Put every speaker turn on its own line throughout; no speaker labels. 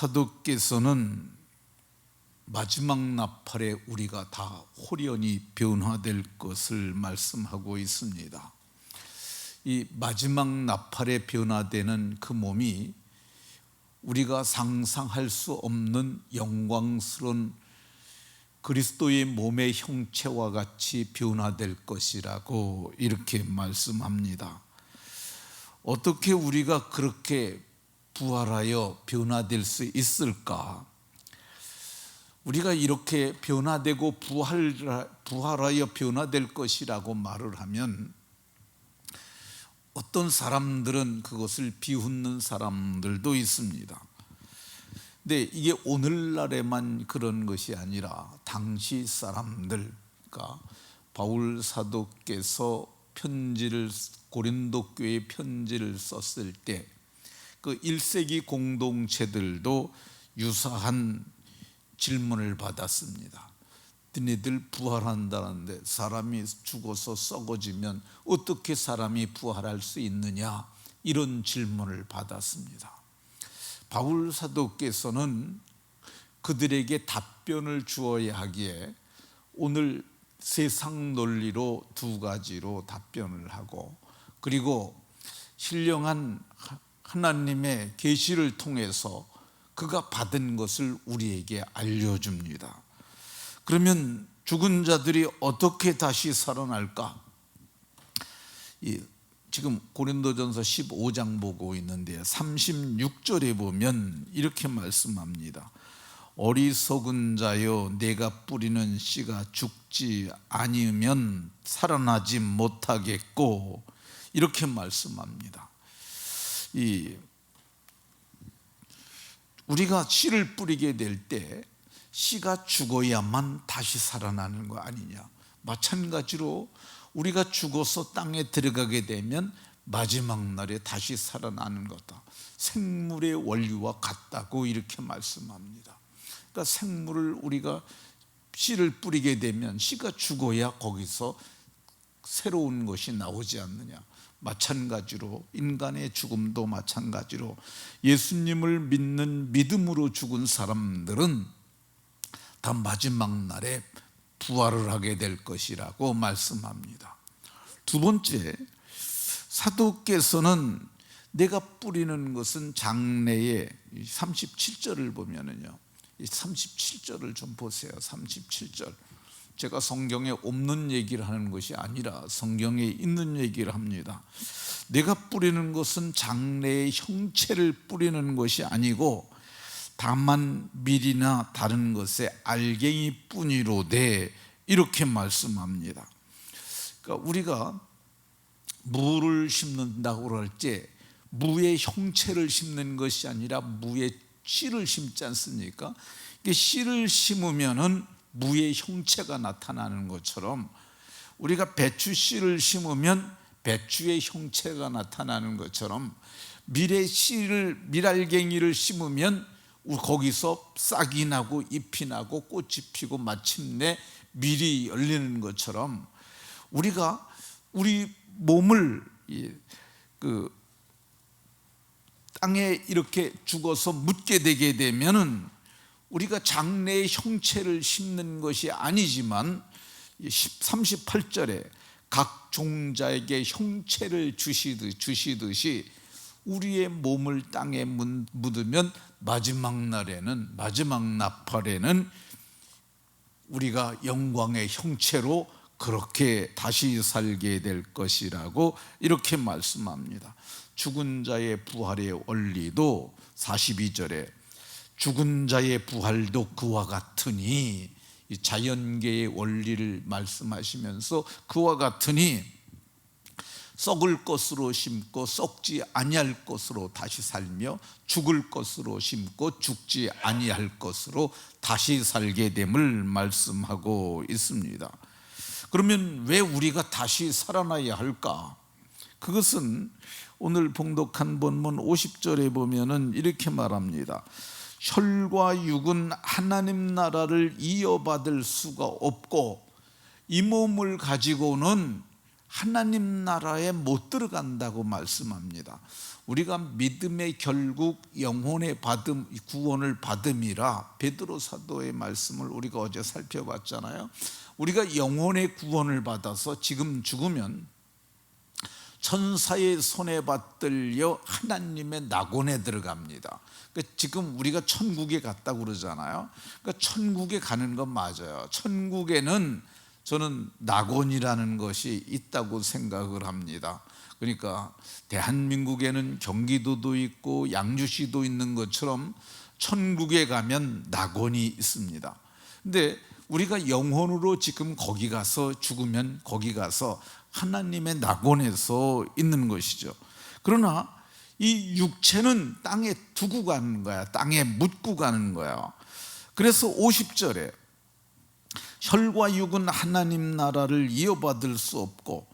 사도께서는 마지막 나팔에 우리가 다 홀연히 변화될 것을 말씀하고 있습니다. 이 마지막 나팔에 변화되는 그 몸이 우리가 상상할 수 없는 영광스러운 그리스도의 몸의 형체와 같이 변화될 것이라고 이렇게 말씀합니다. 어떻게 우리가 그렇게 부활하여 변화될 수 있을까? 우리가 이렇게 변화되고 부활하여 변화될 것이라고 말을 하면 어떤 사람들은 그것을 비웃는 사람들도 있습니다. 근데 이게 오늘날에만 그런 것이 아니라 당시 사람들, 그러니까 바울 사도께서 고린도 교회에 편지를 썼을 때 그 1세기 공동체들도 유사한 질문을 받았습니다. 너희들 부활한다는데 사람이 죽어서 썩어지면 어떻게 사람이 부활할 수 있느냐, 이런 질문을 받았습니다. 바울 사도께서는 그들에게 답변을 주어야 하기에 오늘 세상 논리로 두 가지로 답변을 하고, 그리고 신령한 하나님의 계시를 통해서 그가 받은 것을 우리에게 알려줍니다. 그러면 죽은 자들이 어떻게 다시 살아날까? 지금 고린도전서 15장 보고 있는데 36절에 보면 이렇게 말씀합니다. 어리석은 자여, 내가 뿌리는 씨가 죽지 아니면 살아나지 못하겠고, 이렇게 말씀합니다. 우리가 씨를 뿌리게 될 때 씨가 죽어야만 다시 살아나는 거 아니냐. 마찬가지로 우리가 죽어서 땅에 들어가게 되면 마지막 날에 다시 살아나는 거다. 생물의 원리와 같다고 이렇게 말씀합니다. 그러니까 생물을 우리가 씨를 뿌리게 되면 씨가 죽어야 거기서 새로운 것이 나오지 않느냐. 마찬가지로 인간의 죽음도 마찬가지로 예수님을 믿는 믿음으로 죽은 사람들은 다 마지막 날에 부활을 하게 될 것이라고 말씀합니다. 두 번째, 사도께서는 내가 뿌리는 것은 장래에 37절을 보면은요, 37절을 좀 보세요. 37절. 제가 성경에 없는 얘기를 하는 것이 아니라 성경에 있는 얘기를 합니다. 내가 뿌리는 것은 장래의 형체를 뿌리는 것이 아니고 다만 밀이나 다른 것의 알갱이 뿐이로되, 이렇게 말씀합니다. 그러니까 우리가 무를 심는다고 할 때 무의 형체를 심는 것이 아니라 무의 씨를 심지 않습니까? 씨를 심으면은 무의 형체가 나타나는 것처럼 우리가 배추 씨를 심으면 배추의 형체가 나타나는 것처럼 밀알갱이를 심으면 거기서 싹이 나고 잎이 나고 꽃이 피고 마침내 밀이 열리는 것처럼 우리가 우리 몸을 땅에 이렇게 죽어서 묻게 되게 되면은 우리가 장래의 형체를 심는 것이 아니지만 38절에 각 종자에게 형체를 주시듯이 우리의 몸을 땅에 묻으면 마지막 나팔에는 우리가 영광의 형체로 그렇게 다시 살게 될 것이라고 이렇게 말씀합니다. 죽은 자의 부활의 원리도 42절에 죽은 자의 부활도 그와 같으니, 자연계의 원리를 말씀하시면서 그와 같으니 썩을 것으로 심고 썩지 아니할 것으로 다시 살며 죽을 것으로 심고 죽지 아니할 것으로 다시 살게 됨을 말씀하고 있습니다. 그러면 왜 우리가 다시 살아나야 할까? 그것은 오늘 봉독한 본문 50절에 보면은 이렇게 말합니다. 혈과 육은 하나님 나라를 이어받을 수가 없고 이 몸을 가지고는 하나님 나라에 못 들어간다고 말씀합니다. 우리가 믿음의 결국 영혼의 구원을 받음이라 베드로 사도의 말씀을 우리가 어제 살펴봤잖아요. 우리가 영혼의 구원을 받아서 지금 죽으면 천사의 손에 받들려 하나님의 낙원에 들어갑니다. 그러니까 지금 우리가 천국에 갔다고 그러잖아요. 그러니까 천국에 가는 건 맞아요. 천국에는 저는 낙원이라는 것이 있다고 생각을 합니다. 그러니까 대한민국에는 경기도도 있고 양주시도 있는 것처럼 천국에 가면 낙원이 있습니다. 근데 우리가 영혼으로 지금 거기 가서 죽으면 거기 가서 하나님의 낙원에서 있는 것이죠. 그러나 이 육체는 땅에 두고 가는 거야. 땅에 묻고 가는 거야. 그래서 50절에 혈과 육은 하나님 나라를 이어받을 수 없고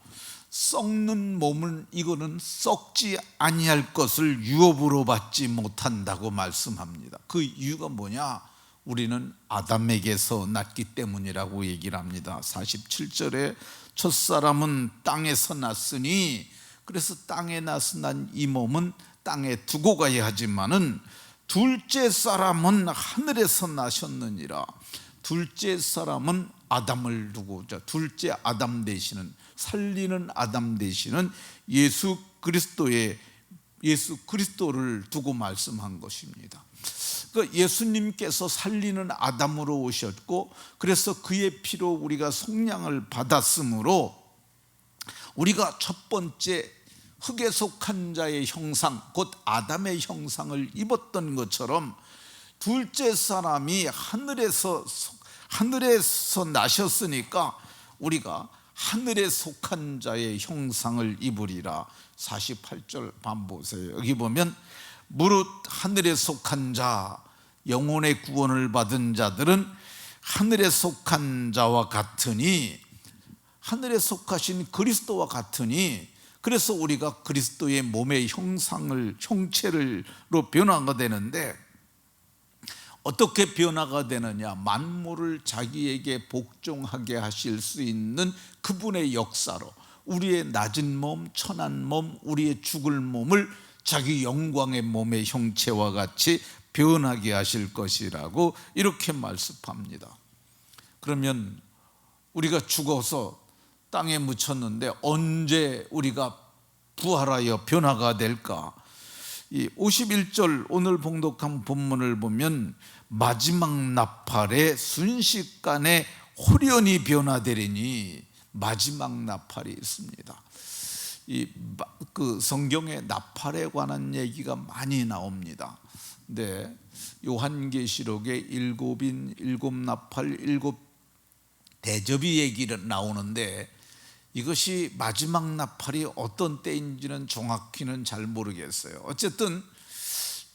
썩는 몸은 이거는 썩지 아니할 것을 유업으로 받지 못한다고 말씀합니다. 그 이유가 뭐냐? 우리는 아담에게서 났기 때문이라고 얘기를 합니다. 47절에 첫사람은 땅에서 났으니, 그래서 땅에 나서 난 이 몸은 땅에 두고 가야 하지만은 둘째 사람은 하늘에서 나셨느니라. 둘째 사람은 아담을 두고, 둘째 아담 되시는, 살리는 아담 되시는 예수 그리스도를 두고 말씀한 것입니다. 그러니까 예수님께서 살리는 아담으로 오셨고, 그래서 그의 피로 우리가 속량을 받았으므로 우리가 첫 번째 흙에 속한 자의 형상, 곧 아담의 형상을 입었던 것처럼 둘째 사람이 하늘에서 나셨으니까 우리가 하늘에 속한 자의 형상을 입으리라. 48절 반 보세요. 여기 보면 무릇 하늘에 속한 자, 영혼의 구원을 받은 자들은 하늘에 속한 자와 같으니, 하늘에 속하신 그리스도와 같으니, 그래서 우리가 그리스도의 몸의 형체로 변화가 되는데, 어떻게 변화가 되느냐? 만물을 자기에게 복종하게 하실 수 있는 그분의 역사로 우리의 낮은 몸, 천한 몸, 우리의 죽을 몸을 자기 영광의 몸의 형체와 같이 변하게 하실 것이라고 이렇게 말씀합니다. 그러면 우리가 죽어서 땅에 묻혔는데 언제 우리가 부활하여 변화가 될까? 이 51절 오늘 봉독한 본문을 보면 마지막 나팔에 순식간에 홀연히 변화되리니, 마지막 나팔이 있습니다. 그 성경에 나팔에 관한 얘기가 많이 나옵니다. 근데 요한계시록에 일곱 나팔, 일곱 대접이 얘기를 나오는데, 이것이 마지막 나팔이 어떤 때인지는 정확히는 잘 모르겠어요. 어쨌든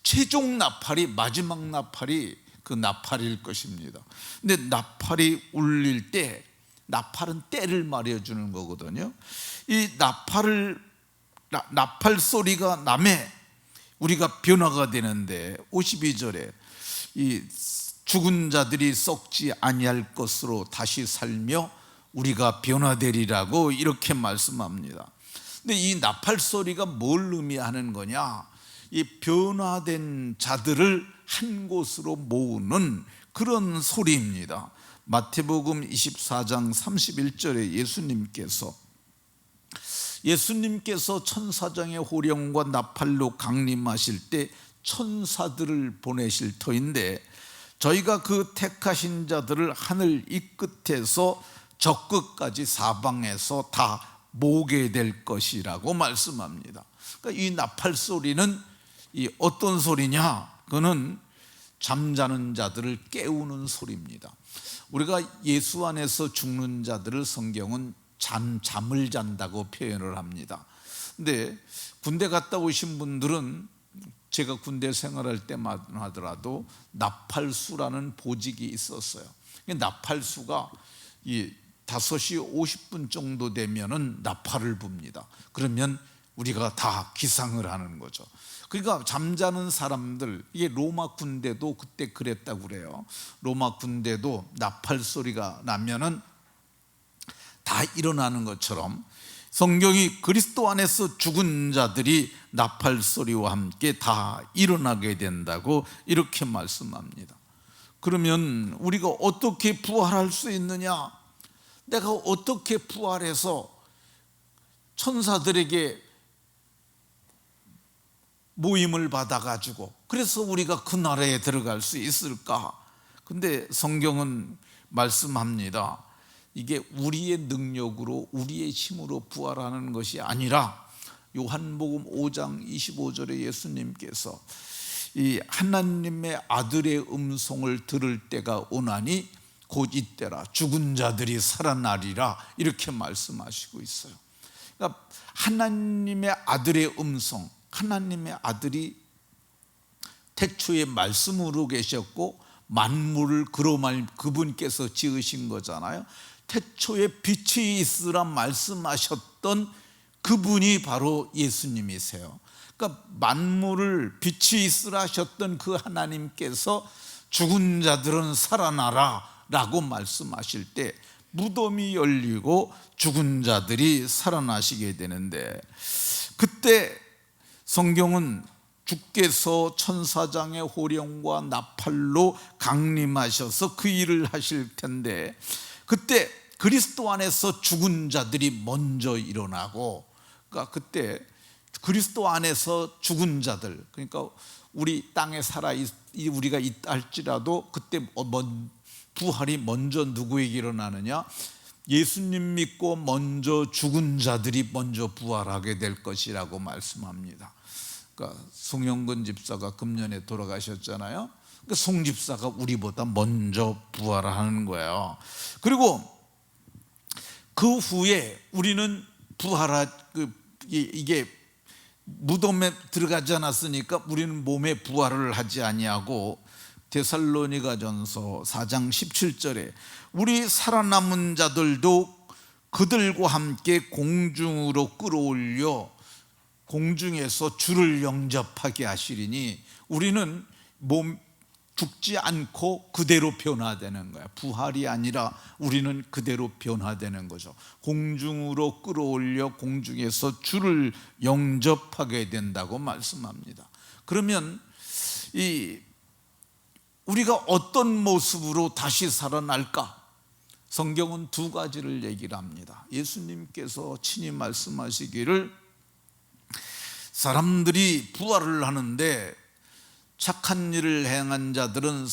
최종 나팔이, 마지막 나팔이 그 나팔일 것입니다. 근데 나팔이 울릴 때, 나팔은 때를 말해주는 거거든요. 이 나팔 소리가 나매 우리가 변화가 되는데, 52절에 이 죽은 자들이 썩지 아니할 것으로 다시 살며 우리가 변화되리라고 이렇게 말씀합니다. 근데 이 나팔 소리가 뭘 의미하는 거냐? 이 변화된 자들을 한 곳으로 모으는 그런 소리입니다. 마태복음 24장 31절에 예수님께서 천사장의 호령과 나팔로 강림하실 때 천사들을 보내실 터인데, 저희가 그 택하신 자들을 하늘 이 끝에서 저 끝까지 사방에서 다 모으게 될 것이라고 말씀합니다. 그러니까 이 나팔 소리는 이 어떤 소리냐? 그는 잠자는 자들을 깨우는 소리입니다. 우리가 예수 안에서 죽는 자들을 성경은 잠을 잔다고 표현을 합니다. 근데 군대 갔다 오신 분들은, 제가 군대 생활할 때만 하더라도 나팔수라는 보직이 있었어요. 나팔수가 이 5시 50분 정도 되면은 나팔을 붑니다. 그러면 우리가 다 기상을 하는 거죠. 그러니까 잠자는 사람들, 이게 로마 군대도 그때 그랬다고 그래요. 로마 군대도 나팔 소리가 나면은 다 일어나는 것처럼 성경이 그리스도 안에서 죽은 자들이 나팔 소리와 함께 다 일어나게 된다고 이렇게 말씀합니다. 그러면 우리가 어떻게 부활할 수 있느냐? 내가 어떻게 부활해서 천사들에게 모임을 받아가지고 그래서 우리가 그 나라에 들어갈 수 있을까? 근데 성경은 말씀합니다. 이게 우리의 능력으로 우리의 힘으로 부활하는 것이 아니라 요한복음 5장 25절에 예수님께서 이 하나님의 아들의 음성을 들을 때가 오나니 곧 이때라 죽은 자들이 살아나리라 이렇게 말씀하시고 있어요. 그러니까 하나님의 아들의 음성, 하나님의 아들이 태초에 말씀으로 계셨고 만물을 그분께서 지으신 거잖아요. 태초에 빛이 있으라 말씀하셨던 그분이 바로 예수님이세요. 그러니까 만물을 빛이 있으라 하셨던 그 하나님께서 죽은 자들은 살아나라 라고 말씀하실 때 무덤이 열리고 죽은 자들이 살아나시게 되는데, 그때 성경은 주께서 천사장의 호령과 나팔로 강림하셔서 그 일을 하실 텐데, 그때 그리스도 안에서 죽은 자들이 먼저 일어나고, 그러니까 그때 그리스도 안에서 죽은 자들, 그러니까 우리 땅에 우리가 있다 할지라도 그때 부활이 먼저 누구에게 일어나느냐? 예수님 믿고 먼저 죽은 자들이 먼저 부활하게 될 것이라고 말씀합니다. 그러니까 송영근 집사가 금년에 돌아가셨잖아요. 그러니까 송 집사가 우리보다 먼저 부활하는 거예요. 그리고 그 후에 우리는 이게 무덤에 들어가지 않았으니까 우리는 몸에 부활을 하지 아니하고, 데살로니가전서 4장 17절에 우리 살아남은 자들도 그들과 함께 공중으로 끌어올려 공중에서 주를 영접하게 하시리니, 우리는 죽지 않고 그대로 변화되는 거야. 부활이 아니라 우리는 그대로 변화되는 거죠. 공중으로 끌어올려 공중에서 주를 영접하게 된다고 말씀합니다. 그러면 우리가 어떤 모습으로 다시 살아날까? 성경은 두 가지를 얘기를 합니다. 예수님께서 친히 말씀하시기를 사람들이 부활을 하는데 착한 일을 행한 자들은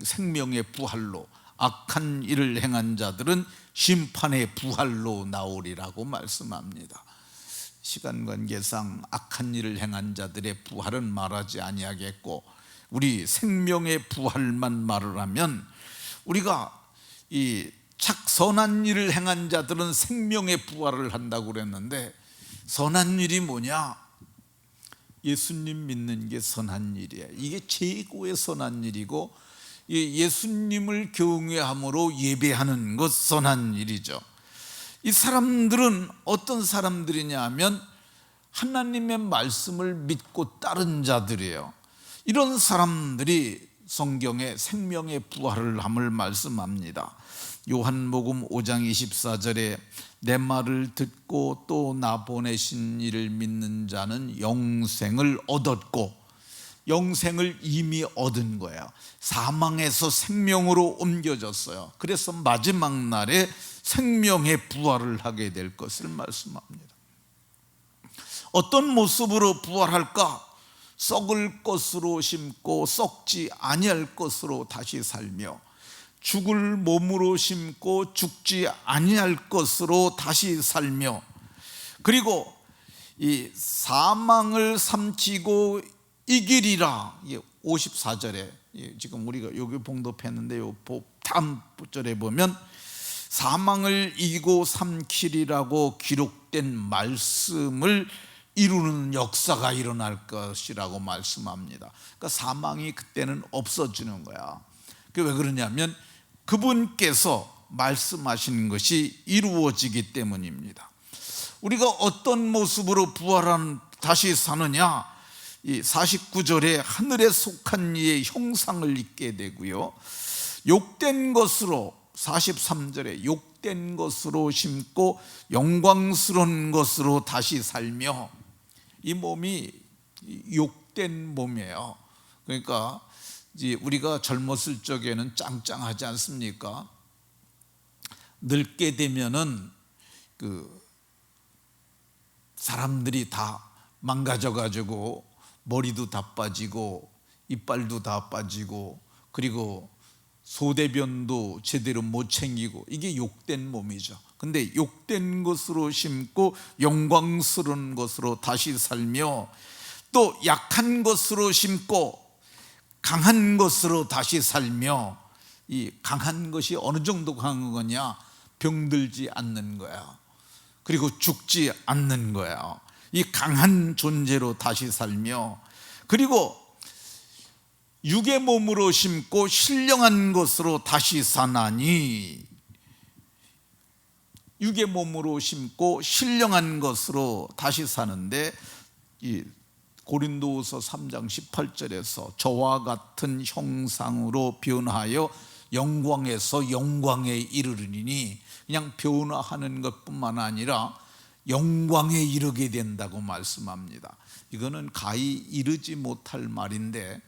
생명의 부활로, 악한 일을 행한 자들은 심판의 부활로 나오리라고 말씀합니다. 시간 관계상 악한 일을 행한 자들의 부활은 말하지 아니하겠고, 우리 생명의 부활만 말을 하면, 우리가 선한 일을 행한 자들은 생명의 부활을 한다고 그랬는데, 선한 일이 뭐냐? 예수님 믿는 게 선한 일이에요. 이게 최고의 선한 일이고, 예수님을 경외함으로 예배하는 것 선한 일이죠. 이 사람들은 어떤 사람들이냐 하면 하나님의 말씀을 믿고 따른 자들이에요. 이런 사람들이 성경에 생명의 부활을 함을 말씀합니다. 요한복음 5장 24절에 내 말을 듣고 또 나 보내신 이를 믿는 자는 영생을 얻었고, 영생을 이미 얻은 거예요. 사망에서 생명으로 옮겨졌어요. 그래서 마지막 날에 생명의 부활을 하게 될 것을 말씀합니다. 어떤 모습으로 부활할까? 썩을 것으로 심고 썩지 아니할 것으로 다시 살며, 죽을 몸으로 심고 죽지 아니할 것으로 다시 살며, 그리고 이 사망을 삼키고 이기리라. 54절에 지금 우리가 여기 봉독했는데 다음 절에 보면 사망을 이기고 삼키리라고 기록된 말씀을 이루는 역사가 일어날 것이라고 말씀합니다. 그러니까 사망이 그때는 없어지는 거야. 그게 왜 그러냐면 그분께서 말씀하신 것이 이루어지기 때문입니다. 우리가 어떤 모습으로 다시 사느냐? 이 49절에 하늘에 속한 이의 형상을 입게 되고요, 욕된 것으로 43절에 욕된 것으로 심고 영광스러운 것으로 다시 살며, 이 몸이 욕된 몸이에요. 그러니까 이제 우리가 젊었을 적에는 짱짱하지 않습니까? 늙게 되면은 사람들이 다 망가져 가지고 머리도 다 빠지고 이빨도 다 빠지고, 그리고 소대변도 제대로 못 챙기고, 이게 욕된 몸이죠. 근데 욕된 것으로 심고 영광스러운 것으로 다시 살며, 또 약한 것으로 심고 강한 것으로 다시 살며, 이 강한 것이 어느 정도 강한 거냐? 병들지 않는 거야. 그리고 죽지 않는 거야. 이 강한 존재로 다시 살며, 그리고 육의 몸으로 심고 신령한 것으로 다시 사나니, 육의 몸으로 심고 신령한 것으로 다시 사는데, 이 고린도후서 3장 18절에서 저와 같은 형상으로 변화하여 영광에서 영광에 이르르니, 그냥 변화하는 것뿐만 아니라 영광에 이르게 된다고 말씀합니다. 이거는 가히 이르지 못할 말인데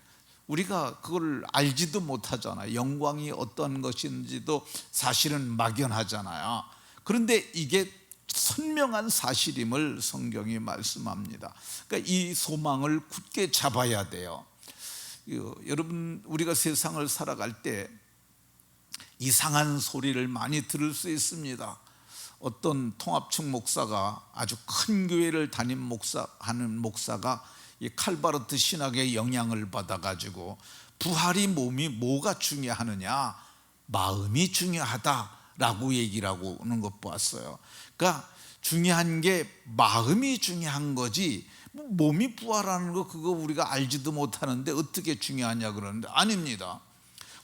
우리가 그걸 알지도 못하잖아요. 영광이 어떤 것인지도 사실은 막연하잖아요. 그런데 이게 선명한 사실임을 성경이 말씀합니다. 그러니까 이 소망을 굳게 잡아야 돼요. 여러분, 우리가 세상을 살아갈 때 이상한 소리를 많이 들을 수 있습니다. 어떤 통합측 목사가, 아주 큰 교회를 하는 목사가 이 칼바르트 신학의 영향을 받아가지고 부활이 몸이 뭐가 중요하느냐, 마음이 중요하다라고 얘기를 하는 것 봤어요. 그러니까 중요한 게 마음이 중요한 거지, 몸이 부활하는 거 그거 우리가 알지도 못하는데 어떻게 중요하냐 그러는데, 아닙니다.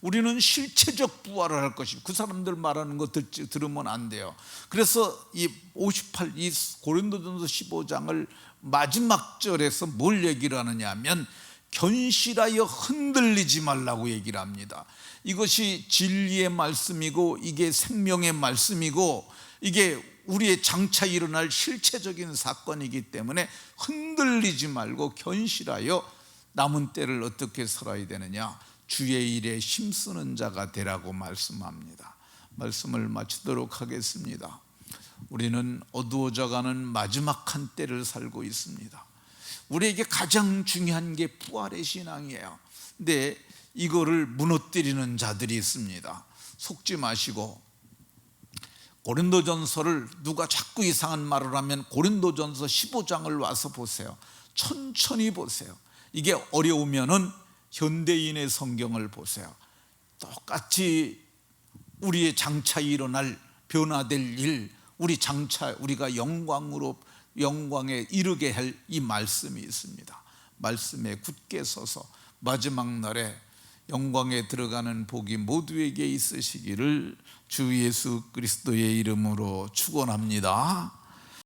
우리는 실체적 부활을 할 것이고 그 사람들 말하는 거 들으면 안 돼요. 그래서 이 고린도전서 15장을 마지막 절에서 뭘 얘기를 하느냐 하면, 견실하여 흔들리지 말라고 얘기를 합니다. 이것이 진리의 말씀이고 이게 생명의 말씀이고 이게 우리의 장차 일어날 실체적인 사건이기 때문에 흔들리지 말고 견실하여 남은 때를 어떻게 살아야 되느냐, 주의 일에 힘쓰는 자가 되라고 말씀합니다. 말씀을 마치도록 하겠습니다. 우리는 어두워져가는 마지막 한때를 살고 있습니다. 우리에게 가장 중요한 게 부활의 신앙이에요. 근데 이거를 무너뜨리는 자들이 있습니다. 속지 마시고, 고린도전서를 누가 자꾸 이상한 말을 하면 고린도전서 15장을 와서 보세요. 천천히 보세요. 이게 어려우면은 현대인의 성경을 보세요. 똑같이 우리의 장차 일어날 변화될 일, 우리가 영광에 이르게 할 이 말씀이 있습니다. 말씀에 굳게 서서 마지막 날에 영광에 들어가는 복이 모두에게 있으시기를 주 예수 그리스도의 이름으로 축원합니다.